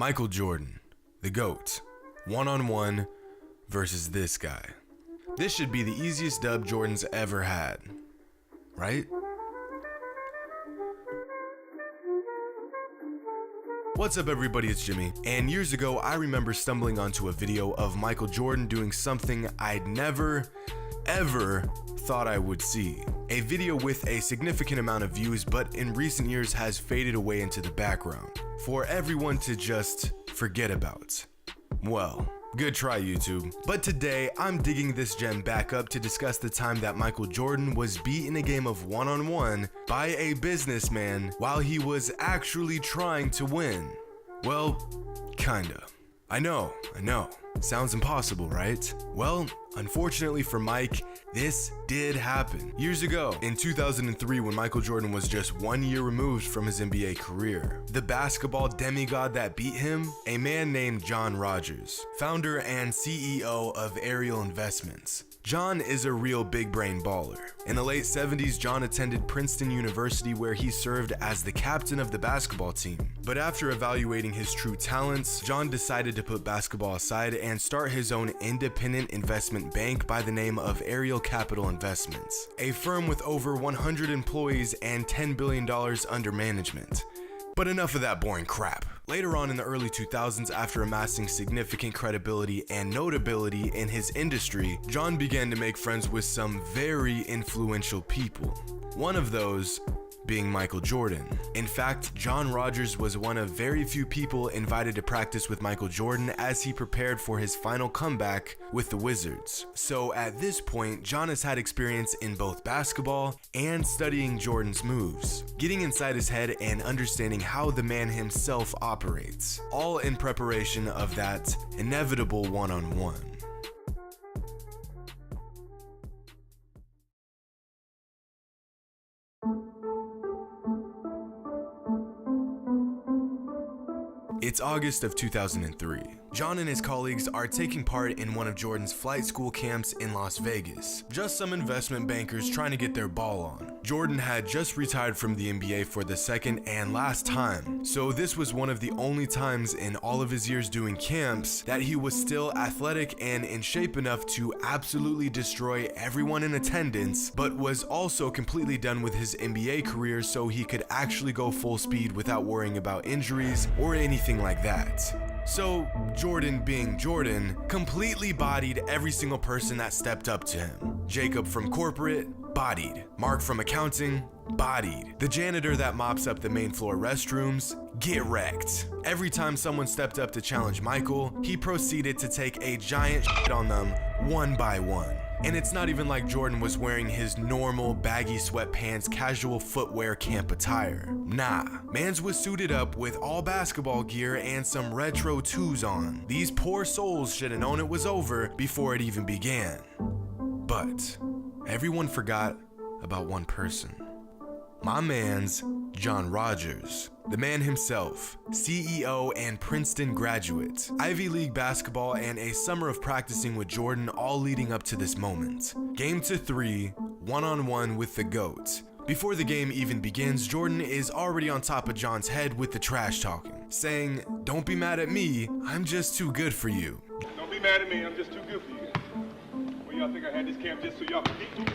Michael Jordan, the GOAT, one-on-one versus this guy. This should be the easiest dub Jordan's ever had, right? What's up everybody, it's Jimmy, and years ago I remember stumbling onto a video of Michael Jordan doing something I'd never, ever thought I would see. A video with a significant amount of views, but in recent years has faded away into the background for everyone to just forget about. Well, good try YouTube. But today I'm digging this gem back up to discuss the time that Michael Jordan was beat in a game of one-on-one by a businessman while he was actually trying to win. Well, kinda. I know. Sounds impossible, right? Well, unfortunately for Mike, this did happen. Years ago, in 2003, when Michael Jordan was just 1 year removed from his NBA career, the basketball demigod that beat him, a man named John Rogers, founder and CEO of Ariel Investments. John is a real big brain baller. In the late 70s, John attended Princeton University where he served as the captain of the basketball team. But after evaluating his true talents, John decided to put basketball aside and start his own independent investment bank by the name of Ariel Capital Investments, a firm with over 100 employees and $10 billion under management. But enough of that boring crap. Later on in the early 2000s, after amassing significant credibility and notability in his industry, John began to make friends with some very influential people. One of those being Michael Jordan. In fact, John Rogers was one of very few people invited to practice with Michael Jordan as he prepared for his final comeback with the Wizards. So at this point, John has had experience in both basketball and studying Jordan's moves, getting inside his head and understanding how the man himself operates, all in preparation of that inevitable one-on-one. It's August of 2003. John and his colleagues are taking part in one of Jordan's flight school camps in Las Vegas. Just some investment bankers trying to get their ball on. Jordan had just retired from the NBA for the second and last time, so this was one of the only times in all of his years doing camps that he was still athletic and in shape enough to absolutely destroy everyone in attendance, but was also completely done with his NBA career so he could actually go full speed without worrying about injuries or anything like that. So Jordan, being Jordan, completely bodied every single person that stepped up to him. Jacob from corporate, bodied. Mark from accounting, bodied. The janitor that mops up the main floor restrooms, get wrecked. Every time someone stepped up to challenge Michael, he proceeded to take a giant shit on them one by one. And it's not even like Jordan was wearing his normal baggy sweatpants casual footwear camp attire. Nah, mans was suited up with all basketball gear and some retro 2s on. These poor souls should have known it was over before it even began. But everyone forgot about one person. My man's John Rogers, the man himself, CEO and Princeton graduate, Ivy League basketball and a summer of practicing with Jordan all leading up to this moment. Game to 3, one-on-one with the GOAT. Before the game even begins, Jordan is already on top of John's head with the trash talking, saying, "Don't be mad at me, I'm just too good for you." Don't be mad at me, I'm just too good for you. Well, y'all think I had this camp just so y'all could beat me?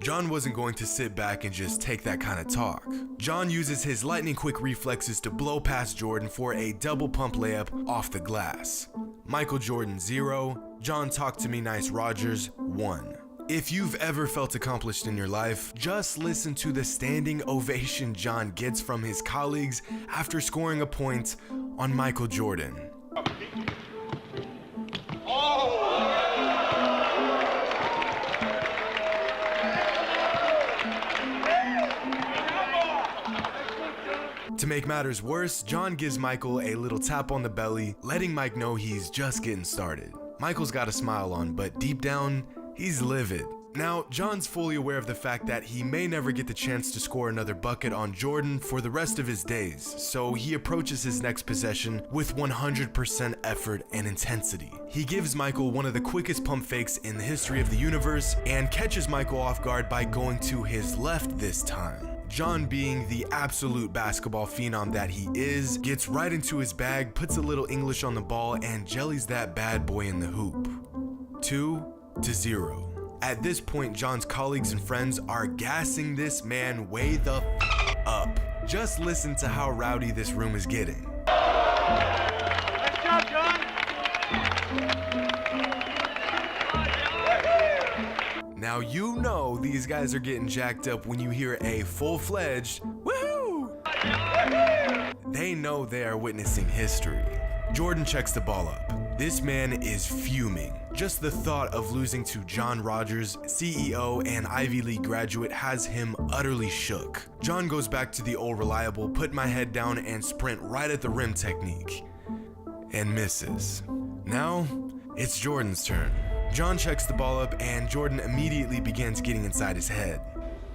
John wasn't going to sit back and just take that kind of talk. John uses his lightning quick reflexes to blow past Jordan for a double pump layup off the glass. Michael Jordan 0, John Talk to Me Nice Rogers 1. If you've ever felt accomplished in your life, just listen to the standing ovation John gets from his colleagues after scoring a point on Michael Jordan. To make matters worse, John gives Michael a little tap on the belly, letting Mike know he's just getting started. Michael's got a smile on, but deep down, he's livid. Now, John's fully aware of the fact that he may never get the chance to score another bucket on Jordan for the rest of his days, so he approaches his next possession with 100% effort and intensity. He gives Michael one of the quickest pump fakes in the history of the universe and catches Michael off guard by going to his left this time. John, being the absolute basketball phenom that he is, gets right into his bag, puts a little English on the ball, and jellies that bad boy in the hoop. 2-0. At this point, John's colleagues and friends are gassing this man way the up. Just listen to how rowdy this room is getting. Nice job, John. Now you know these guys are getting jacked up when you hear a full-fledged woohoo! They know they are witnessing history. Jordan checks the ball up. This man is fuming. Just the thought of losing to John Rogers, CEO and Ivy League graduate, has him utterly shook. John goes back to the old reliable, put my head down and sprint right at the rim technique. And misses. Now, it's Jordan's turn. John checks the ball up and Jordan immediately begins getting inside his head.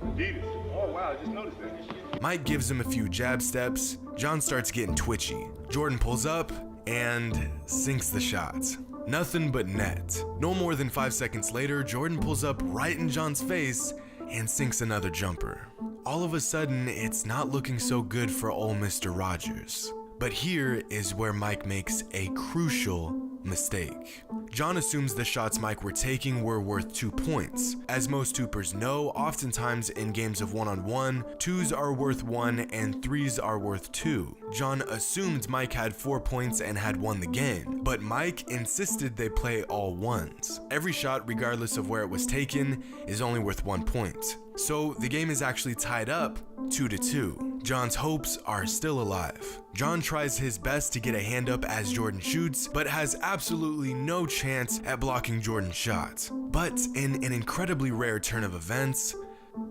Adidas. Oh, wow, I just noticed that. Mike gives him a few jab steps. John starts getting twitchy. Jordan pulls up and sinks the shot. Nothing but net. No more than 5 seconds later, Jordan pulls up right in John's face and sinks another jumper. All of a sudden, it's not looking so good for old Mr. Rogers. But here is where Mike makes a crucial mistake. John assumes the shots Mike were taking were worth 2 points. As most hoopers know, oftentimes in games of one-on-one, 2s are worth 1 and 3s are worth 2. John assumed Mike had 4 points and had won the game, but Mike insisted they play all 1s. Every shot, regardless of where it was taken, is only worth 1 point. So the game is actually tied up 2-2. John's hopes are still alive. John tries his best to get a hand up as Jordan shoots, but has absolutely no chance at blocking Jordan's shot. But in an incredibly rare turn of events,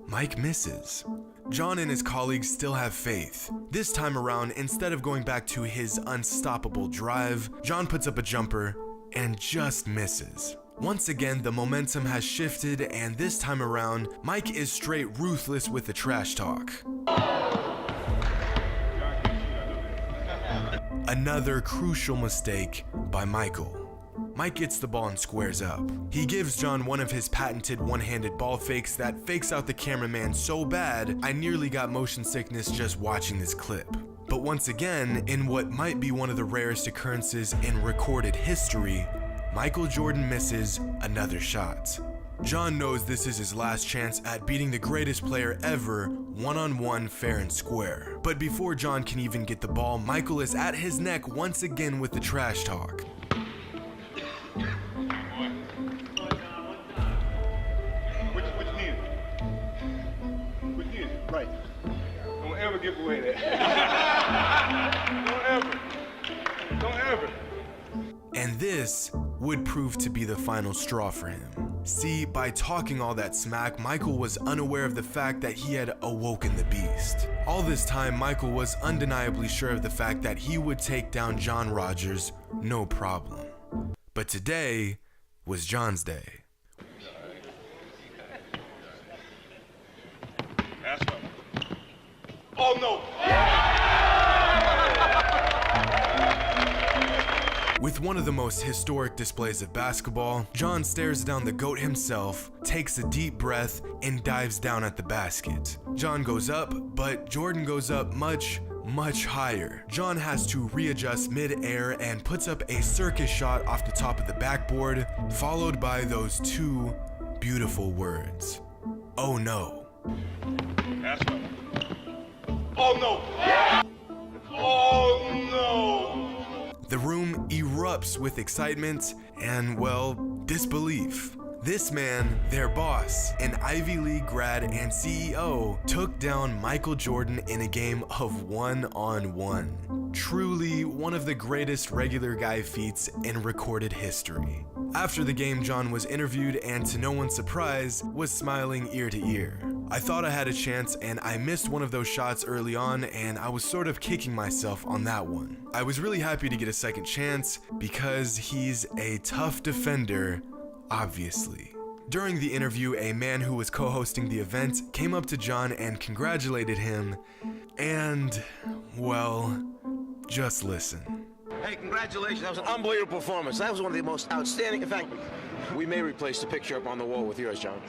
Mike misses. John and his colleagues still have faith. This time around, instead of going back to his unstoppable drive, John puts up a jumper and just misses. Once again, the momentum has shifted, and this time around, Mike is straight ruthless with the trash talk. Another crucial mistake by Michael. Mike gets the ball and squares up. He gives John one of his patented one-handed ball fakes that fakes out the cameraman so bad, I nearly got motion sickness just watching this clip. But once again, in what might be one of the rarest occurrences in recorded history, Michael Jordan misses another shot. John knows this is his last chance at beating the greatest player ever, one-on-one, fair and square. But before John can even get the ball, Michael is at his neck once again with the trash talk. Which knee is it? Which knee is it? Right. Don't ever give away that. Don't ever. And this would prove to be the final straw for him. See, by talking all that smack, Michael was unaware of the fact that he had awoken the beast. All this time, Michael was undeniably sure of the fact that he would take down John Rogers, no problem. But today was John's day. That's right. Oh, no. With one of the most historic displays of basketball, John stares down the GOAT himself, takes a deep breath, and dives down at the basket. John goes up, but Jordan goes up much higher. John has to readjust mid-air and puts up a circus shot off the top of the backboard, followed by those 2 beautiful words. Oh no. That's right. Oh, no. Oh, no. The room erupts with excitement and, well, disbelief. This man, their boss, an Ivy League grad and CEO, took down Michael Jordan in a game of one-on-one. Truly one of the greatest regular guy feats in recorded history. After the game, John was interviewed and, to no one's surprise, was smiling ear to ear. I thought I had a chance and I missed one of those shots early on, and I was sort of kicking myself on that one. I was really happy to get a second chance because he's a tough defender, obviously. During the interview, a man who was co-hosting the event came up to John and congratulated him, and, well, just listen. Hey, congratulations. That was an unbelievable performance. That was one of the most outstanding. In fact, we may replace the picture up on the wall with yours, John.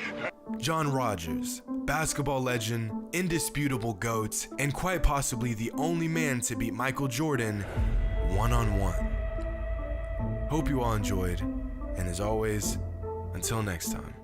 John Rogers, basketball legend, indisputable GOAT, and quite possibly the only man to beat Michael Jordan one-on-one. Hope you all enjoyed, and as always, until next time.